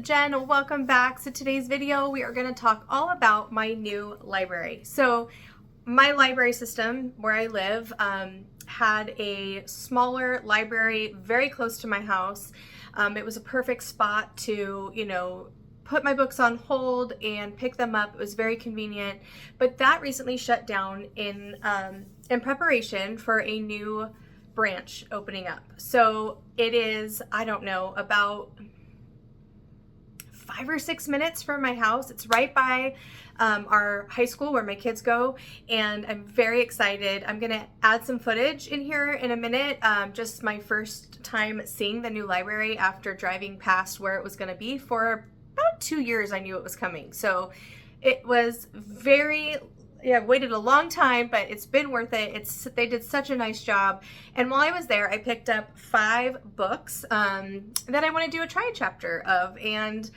Jen. Welcome back. So today's video, we are going to talk all about my new library. So my library system where I live had a smaller library very close to my house. It was a perfect spot to, put my books on hold and pick them up. It was very convenient, but that recently shut down in preparation for a new branch opening up. So it is, I don't know, about 5 or 6 minutes from my house. It's right by our high school where my kids go, and I'm very excited. I'm gonna add some footage in here in a minute, just my first time seeing the new library after driving past where it was gonna be. For about 2 years I knew it was coming, so it was I've waited a long time, but it's been worth it. They did such a nice job. And while I was there, I picked up 5 books that I want to do a try chapter of, and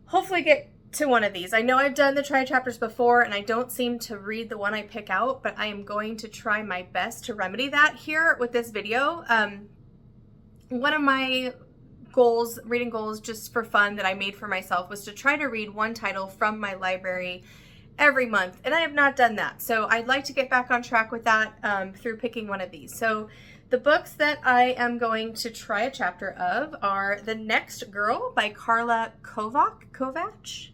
hopefully get to one of these. I know I've done the try chapters before, and I don't seem to read the one I pick out, but I am going to try my best to remedy that here with this video. One of my reading goals, just for fun, that I made for myself was to try to read one title from my library every month, and I have not done that. So I'd like to get back on track with that through picking one of these. So the books that I am going to try a chapter of are The Next Girl by Carla Kovacs.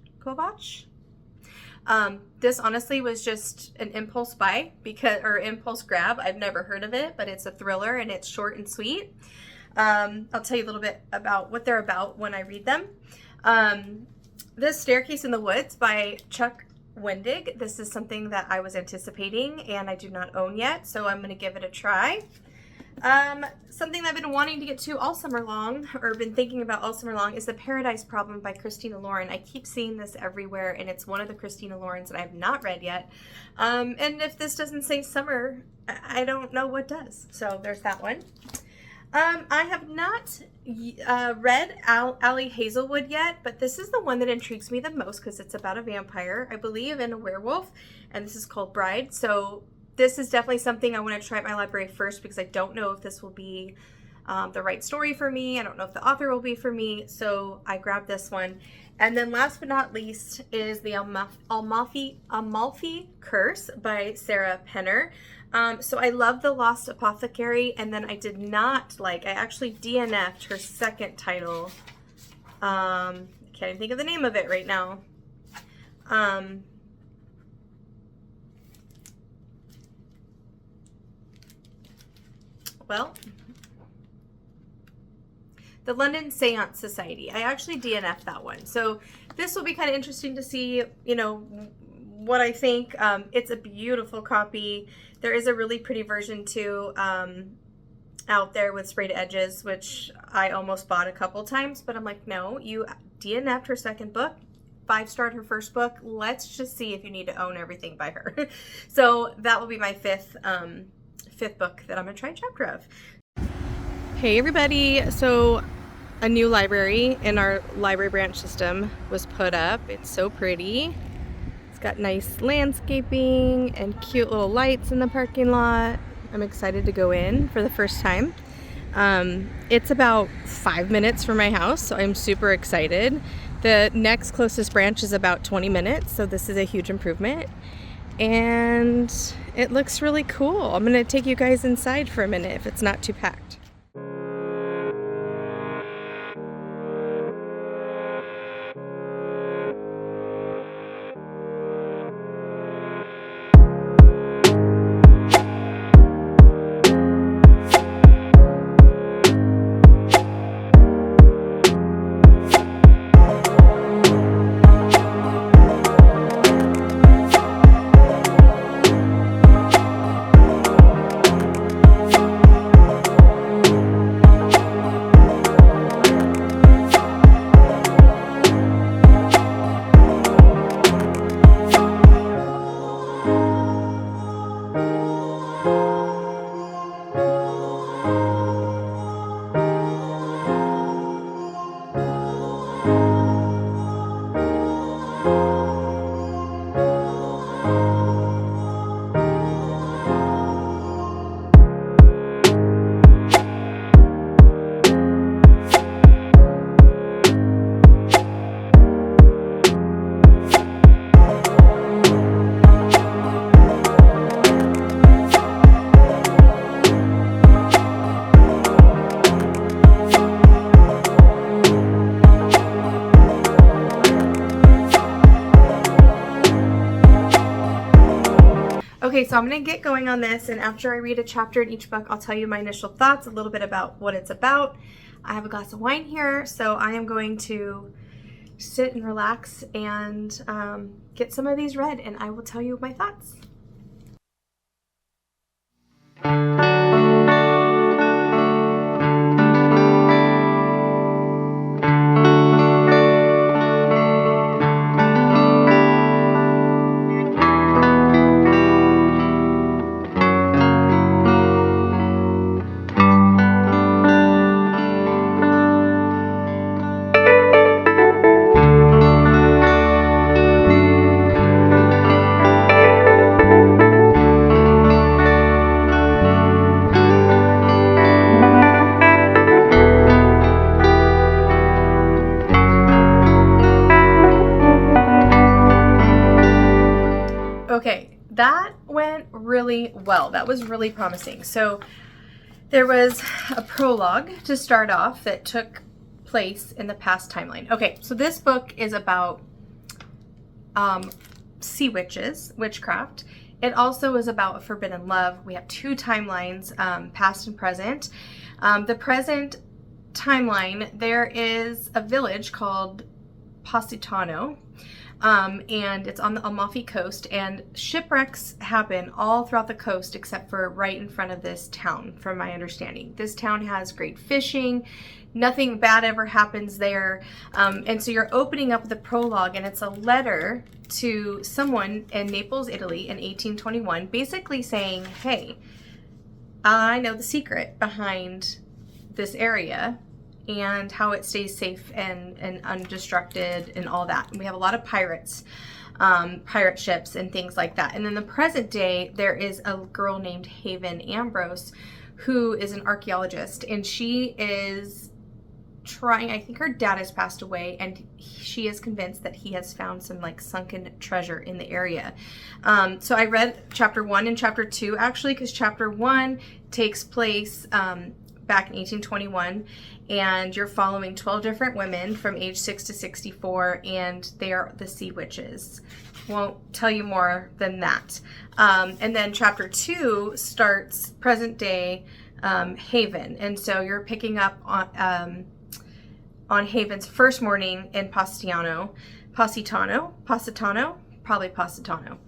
This honestly was just an impulse buy impulse grab. I've never heard of it, but it's a thriller and it's short and sweet. I'll tell you a little bit about what they're about when I read them. The Staircase in the Woods by Chuck Wendig. This is something that I was anticipating and I do not own yet, so I'm going to give it a try. Something that I've been wanting to get to all summer long, or been thinking about all summer long, is The Paradise Problem by Christina Lauren. I keep seeing this everywhere, and it's one of the Christina Laurens that I have not read yet. And if this doesn't say summer, I don't know what does. So there's that one. I have not read Allie Hazelwood yet, but this is the one that intrigues me the most because it's about a vampire, I believe, and a werewolf, and this is called Bride. So this is definitely something I want to try at my library first because I don't know if this will be the right story for me. I don't know if the author will be for me, so I grabbed this one. And then last but not least is the Amalfi Curse by Sarah Penner. So I love The Lost Apothecary, and then I actually DNF'd her second title. Can't even think of the name of it right now. The London Seance Society. I actually DNF'd that one. So this will be kind of interesting to see, what I think. It's a beautiful copy. There is a really pretty version too out there with sprayed edges, which I almost bought a couple times, but I'm like, no, you DNF'd her second book, 5-starred her first book. Let's just see if you need to own everything by her. So that will be my fifth book that I'm gonna try a chapter of. Hey everybody, so a new library in our library branch system was put up. It's so pretty. It's got nice landscaping and cute little lights in the parking lot. I'm excited to go in for the first time. It's about 5 minutes from my house, so I'm super excited. The next closest branch is about 20 minutes, so this is a huge improvement. And it looks really cool. I'm gonna take you guys inside for a minute if it's not too packed. Okay, so I'm going to get going on this, and after I read a chapter in each book, I'll tell you my initial thoughts, a little bit about what it's about. I have a glass of wine here, so I am going to sit and relax and get some of these read, and I will tell you my thoughts. Okay, that went really well. That was really promising. So there was a prologue to start off that took place in the past timeline. Okay, so this book is about sea witches, witchcraft. It also is about a forbidden love. We have two timelines, past and present. The present timeline, there is a village called Positano, and it's on the Amalfi coast, and shipwrecks happen all throughout the coast except for right in front of this town, from my understanding. This town has great fishing. Nothing bad ever happens there. And so you're opening up the prologue, and it's a letter to someone in Naples, Italy in 1821, basically saying, hey, I know the secret behind this area and how it stays safe and undestructed and all that. And we have a lot of pirates, pirate ships and things like that. And in the present day, there is a girl named Haven Ambrose who is an archaeologist, and she is trying, I think her dad has passed away, and she is convinced that he has found some like sunken treasure in the area. So I read chapter 1 and chapter 2 actually, because chapter 1 takes place back in 1821, and you're following 12 different women from age 6 to 64, and they are the sea witches. Won't tell you more than that. And then chapter 2 starts present day Haven, and so you're picking up on Haven's first morning in Positano, probably Positano.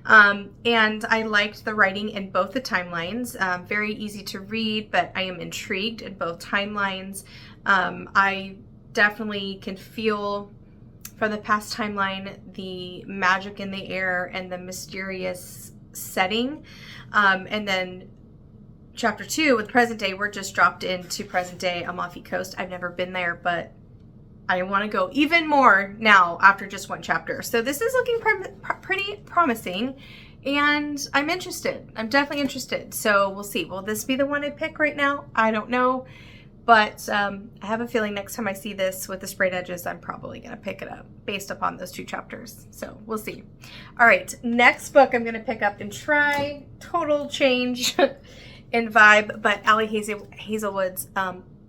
And I liked the writing in both the timelines. Very easy to read, but I am intrigued in both timelines. I definitely can feel from the past timeline the magic in the air and the mysterious setting. And then chapter 2 with present day, we're just dropped into present day Amalfi Coast. I've never been there, but I want to go even more now after just one chapter. So this is looking pretty promising, and I'm interested. I'm definitely interested. So we'll see. Will this be the one I pick right now? I don't know, but I have a feeling next time I see this with the sprayed edges, I'm probably going to pick it up based upon those 2 chapters. So we'll see. All right, next book I'm going to pick up and try. Total change in vibe, but Ali Hazelwood's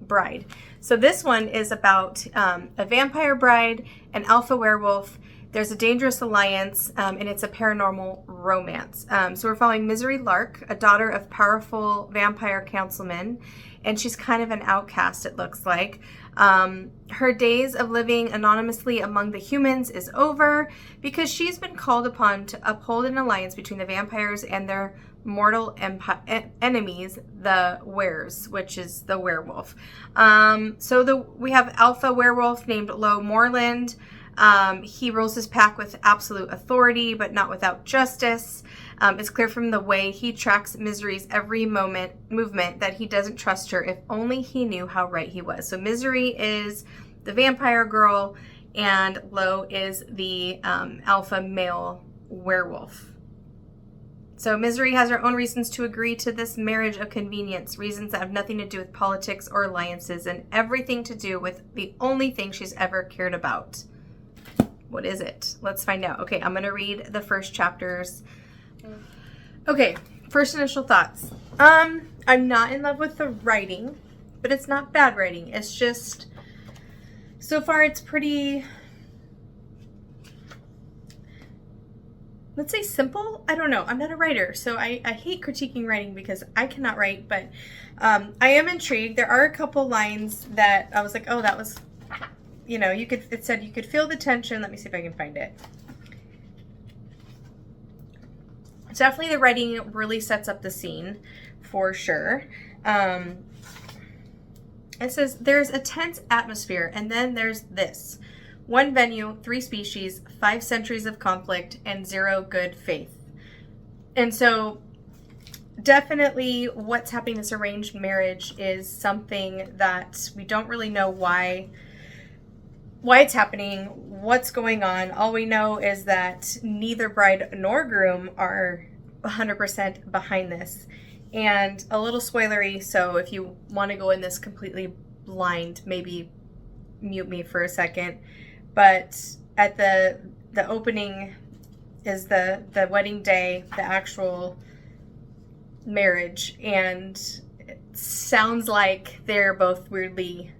Bride. So this one is about a vampire bride, an alpha werewolf. There's a dangerous alliance, and it's a paranormal romance. So we're following Misery Lark, a daughter of powerful vampire councilman, and she's kind of an outcast, it looks like. Her days of living anonymously among the humans is over because she's been called upon to uphold an alliance between the vampires and their mortal enemies, the Wares, which is the werewolf. We have alpha werewolf named Lo Moreland. He rules his pack with absolute authority, but not without justice. It's clear from the way he tracks Misery's every movement that he doesn't trust her, if only he knew how right he was. So Misery is the vampire girl, and Lo is the alpha male werewolf. So Misery has her own reasons to agree to this marriage of convenience, reasons that have nothing to do with politics or alliances, and everything to do with the only thing she's ever cared about. What is it? Let's find out. Okay, I'm going to read the first chapters. Okay, first initial thoughts. I'm not in love with the writing, but it's not bad writing. It's just, so far it's pretty let's say simple. I don't know. I'm not a writer, so I hate critiquing writing because I cannot write, but I am intrigued. There are a couple lines that I was like, oh, that was, it said you could feel the tension. Let me see if I can find it. Definitely the writing really sets up the scene for sure. It says there's a tense atmosphere, and then there's this. One venue, 3 species, 5 centuries of conflict, and 0 good faith. And so definitely what's happening in this arranged marriage is something that we don't really know why it's happening, what's going on. All we know is that neither bride nor groom are 100% behind this. And a little spoilery, so if you want to go in this completely blind, maybe mute me for a second. But at the opening is the wedding day, the actual marriage, and it sounds like they're both weirdly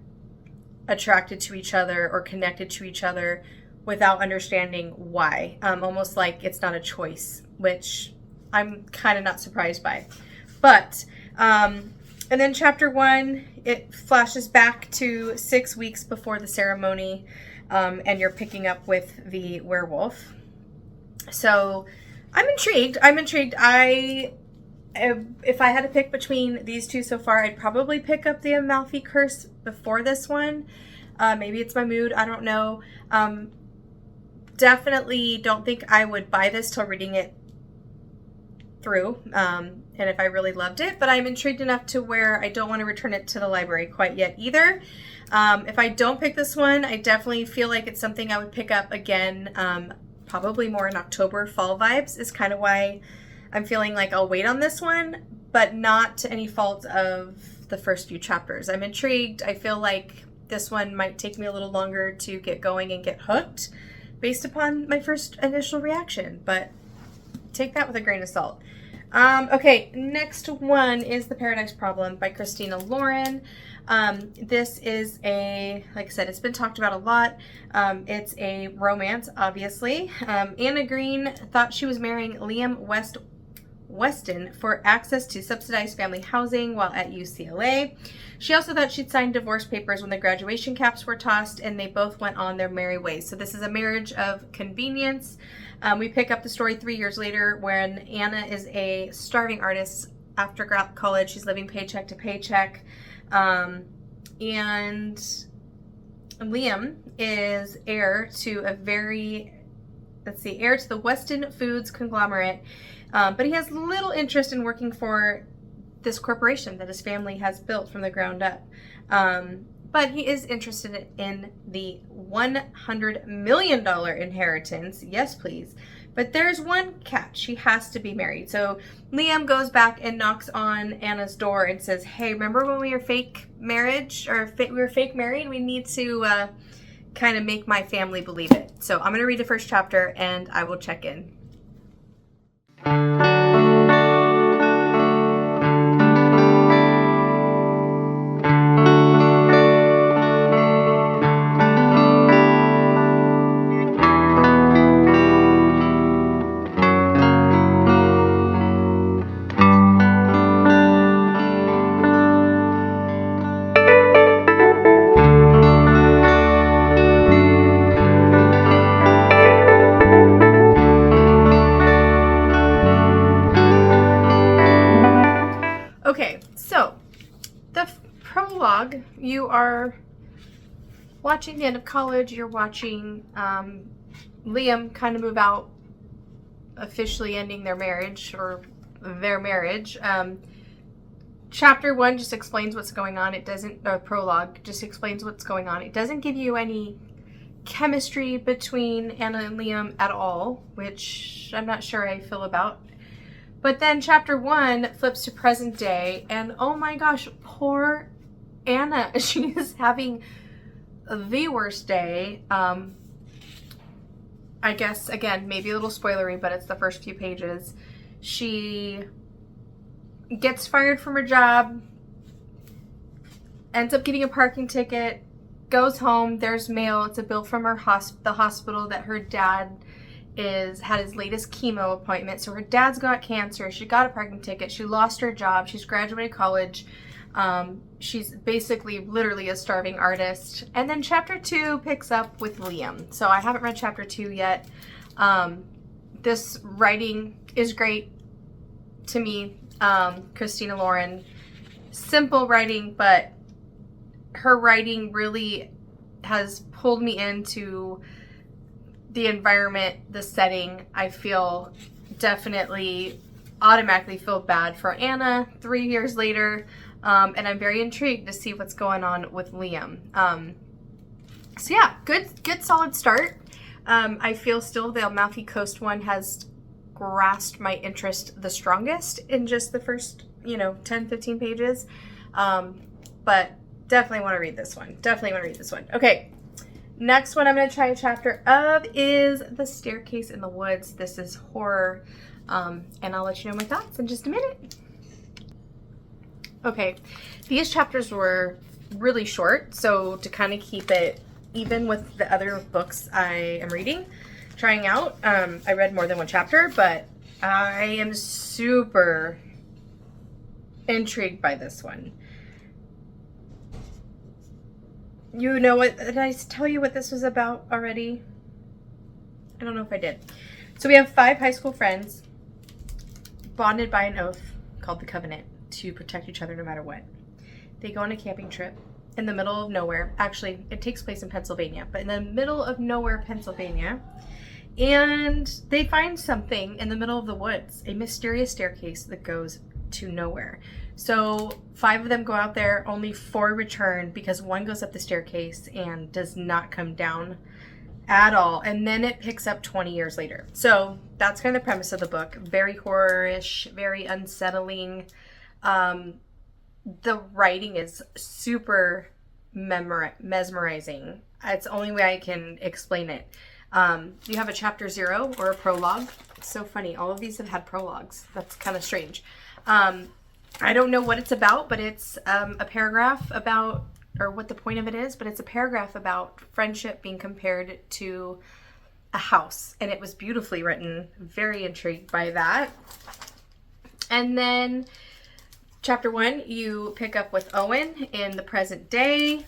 attracted to each other or connected to each other without understanding why. Almost like it's not a choice, which I'm kind of not surprised by. But, and then chapter 1, it flashes back to 6 weeks before the ceremony, and you're picking up with the werewolf. So I'm intrigued. If I had to pick between these two so far, I'd probably pick up the Amalfi Curse before this one. Maybe it's my mood. I don't know. Definitely don't think I would buy this till reading it through. And if I really loved it, but I'm intrigued enough to where I don't want to return it to the library quite yet either. If I don't pick this one, I definitely feel like it's something I would pick up again, probably more in October. Fall vibes is kind of why I'm feeling like I'll wait on this one, but not to any fault of the first few chapters. I'm intrigued. I feel like this one might take me a little longer to get going and get hooked based upon my first initial reaction, but take that with a grain of salt. Okay, next one is The Paradise Problem by Christina Lauren. This is like I said, it's been talked about a lot. It's a romance, obviously. Anna Green thought she was marrying Liam Weston for access to subsidized family housing while at UCLA. She also thought she'd signed divorce papers when the graduation caps were tossed, and they both went on their merry ways. So this is a marriage of convenience. We pick up the story 3 years later when Anna is a starving artist after college. She's living paycheck to paycheck. And Liam is heir to heir to the Weston Foods conglomerate. But he has little interest in working for this corporation that his family has built from the ground up. But he is interested in the $100 million inheritance. Yes, please. But there's one catch. He has to be married. So Liam goes back and knocks on Anna's door and says, hey, remember when we were fake marriage or we were fake married? We need to kind of make my family believe it. So I'm going to read the first chapter and I will check in. Okay, so the prologue, you are watching the end of college, you're watching Liam kind of move out, officially ending their marriage, or their marriage. Chapter 1 just explains what's going on. It doesn't, prologue just explains what's going on. It doesn't give you any chemistry between Anna and Liam at all, which I'm not sure I feel about. But then chapter 1 flips to present day, and oh my gosh, poor Anna. She is having the worst day. I guess, again, maybe a little spoilery, but it's the first few pages. She gets fired from her job, ends up getting a parking ticket, goes home, there's mail. It's a bill from the hospital that her dad had his latest chemo appointment. So her dad's got cancer. She got a parking ticket. She lost her job. She's graduated college. She's basically literally a starving artist. And then chapter 2 picks up with Liam. So I haven't read chapter 2 yet. This writing is great to me. Christina Lauren, simple writing, but her writing really has pulled me into the environment, the setting. I feel definitely automatically feel bad for Anna 3 years later. And I'm very intrigued to see what's going on with Liam. So yeah, good solid start. I feel still the Amalfi Coast one has grasped my interest the strongest in just the first, 10, 15 pages. But definitely want to read this one. Okay. Next one I'm going to try a chapter of is The Staircase in the Woods. This is horror. And I'll let you know my thoughts in just a minute. Okay. These chapters were really short. So to kind of keep it even with the other books I am trying out, I read more than one chapter, but I am super intrigued by this one. You know what? Did I tell you what this was about already? I don't know if I did. So we have 5 high school friends bonded by an oath called the Covenant to protect each other no matter what. They go on a camping trip in the middle of nowhere. Actually, it takes place in Pennsylvania, but in the middle of nowhere, Pennsylvania. And they find something in the middle of the woods, a mysterious staircase that goes to nowhere. So 5 of them go out there, only 4 return because one goes up the staircase and does not come down at all. And then it picks up 20 years later. So that's kind of the premise of the book. Very horror-ish, very unsettling. The writing is super mesmerizing. It's the only way I can explain it. You have a chapter 0 or a prologue. It's so funny. All of these have had prologues. That's kind of strange. I don't know what it's about, but it's a paragraph about, or what the point of it is, but it's a paragraph about friendship being compared to a house. And it was beautifully written. Very intrigued by that. And then chapter 1, you pick up with Owen in the present day.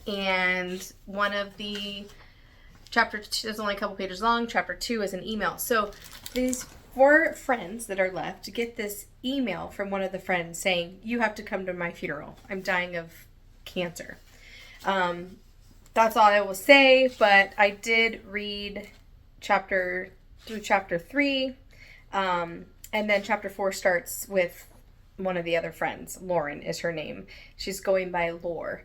And one of the chapter 2 is only a couple pages long. Chapter 2 is an email. So these 4 friends that are left get this email from one of the friends saying, you have to come to my funeral. I'm dying of cancer. That's all I will say, but I did read chapter 3. And then chapter 4 starts with one of the other friends. Lauren is her name. She's going by Lore.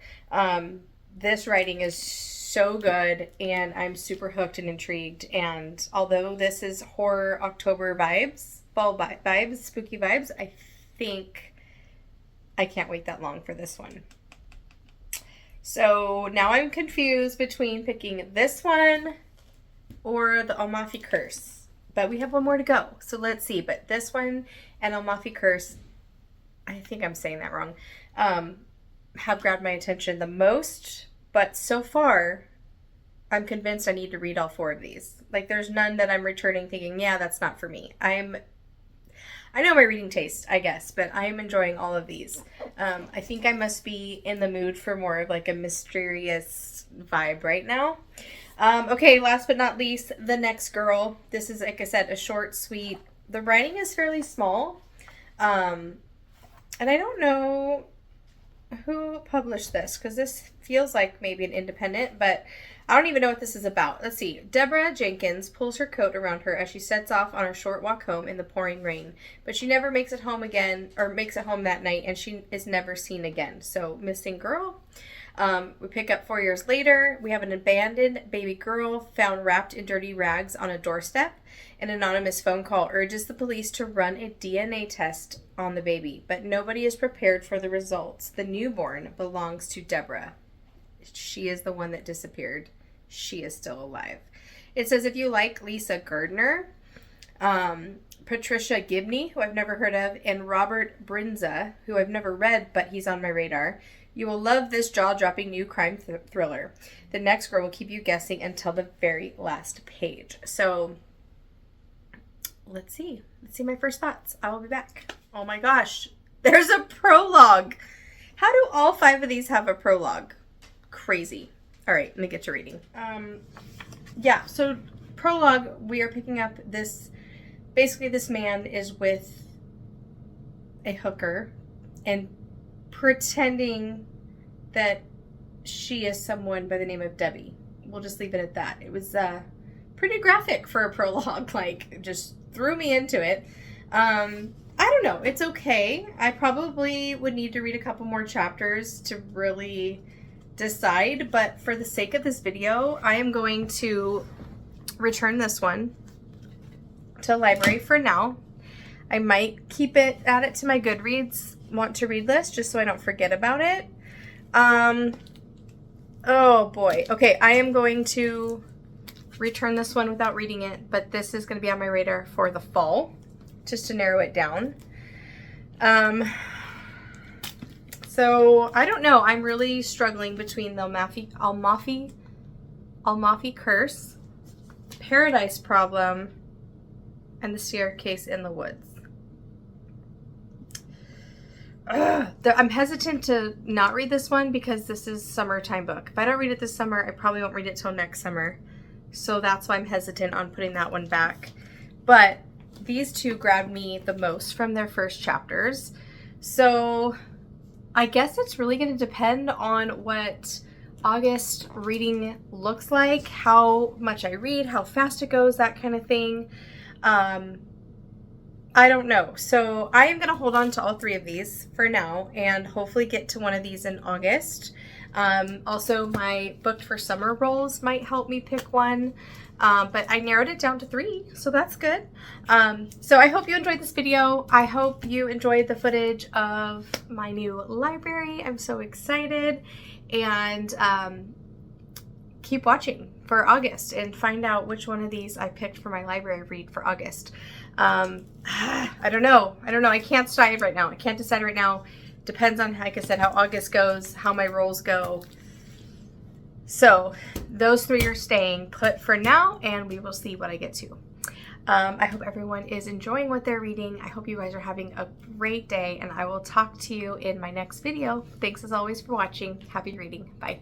This writing is so good, and I'm super hooked and intrigued. And although this is horror October vibes, fall vibes, spooky vibes, I think I can't wait that long for this one. So now I'm confused between picking this one or the Amalfi Curse. But we have one more to go, so let's see. But this one and Amalfi Curse, I think I'm saying that wrong, have grabbed my attention the most. But so far, I'm convinced I need to read all 4 of these. Like, there's none that I'm returning thinking, yeah, that's not for me. I know my reading taste, I guess, but I am enjoying all of these. I think I must be in the mood for more of like a mysterious vibe right now. Okay, last but not least, The Next Girl. This is, like I said, a short, sweet. The writing is fairly small. And I don't know who published this, because this feels like maybe an independent, but I don't even know what this is about. Let's see. Deborah Jenkins pulls her coat around her as she sets off on her short walk home in the pouring rain, but she never makes it home that night, and she is never seen again. So, missing girl. We pick up 4 years later. We have an abandoned baby girl found wrapped in dirty rags on a doorstep. An anonymous phone call urges the police to run a DNA test on the baby, but nobody is prepared for the results. The newborn belongs to Deborah. She is the one that disappeared. She is still alive. It says if you like Lisa Gardner, Patricia Gibney, who I've never heard of, and Robert Brinza, who I've never read, but he's on my radar. You will love this jaw-dropping new crime thriller. The next girl will keep you guessing until the very last page. So let's see. Let's see my first thoughts. I will be back. Oh my gosh. There's a prologue. How do all 5 of these have a prologue? Crazy. All right, let me get to reading. Yeah, so prologue, we are picking up this. Basically, this man is with a hooker and pretending that she is someone by the name of Debbie. We'll just leave it at that. It was pretty graphic for a prologue, like just threw me into it. I don't know. It's okay. I probably would need to read a couple more chapters to really decide, but for the sake of this video, I am going to return this one to the library for now. I might keep it, add it to my Goodreads want to read list just so I don't forget about it. Oh boy. Okay, I am going to return this one without reading it, but this is going to be on my radar for the fall, just to narrow it down. So I don't know. I'm really struggling between the Amalfi Curse, Paradise Problem, and The Staircase in the Woods. I'm hesitant to not read this one because this is a summertime book. If I don't read it this summer, I probably won't read it till next summer. So that's why I'm hesitant on putting that one back. But these two grabbed me the most from their first chapters. So I guess it's really going to depend on what August reading looks like, how much I read, how fast it goes, that kind of thing. I don't know. So I am going to hold on to all 3 of these for now and hopefully get to one of these in August. Also, my booked for summer rolls might help me pick one. But I narrowed it down to 3, so that's good. So I hope you enjoyed this video. I hope you enjoyed the footage of my new library. I'm so excited. And keep watching for August and find out which one of these I picked for my library read for August. I don't know. I can't decide right now. Depends on, like I said, how August goes, how my rolls go. So those 3 are staying put for now, and we will see what I get to. I hope everyone is enjoying what they're reading. I hope you guys are having a great day, and I will talk to you in my next video. Thanks as always for watching. Happy reading. Bye.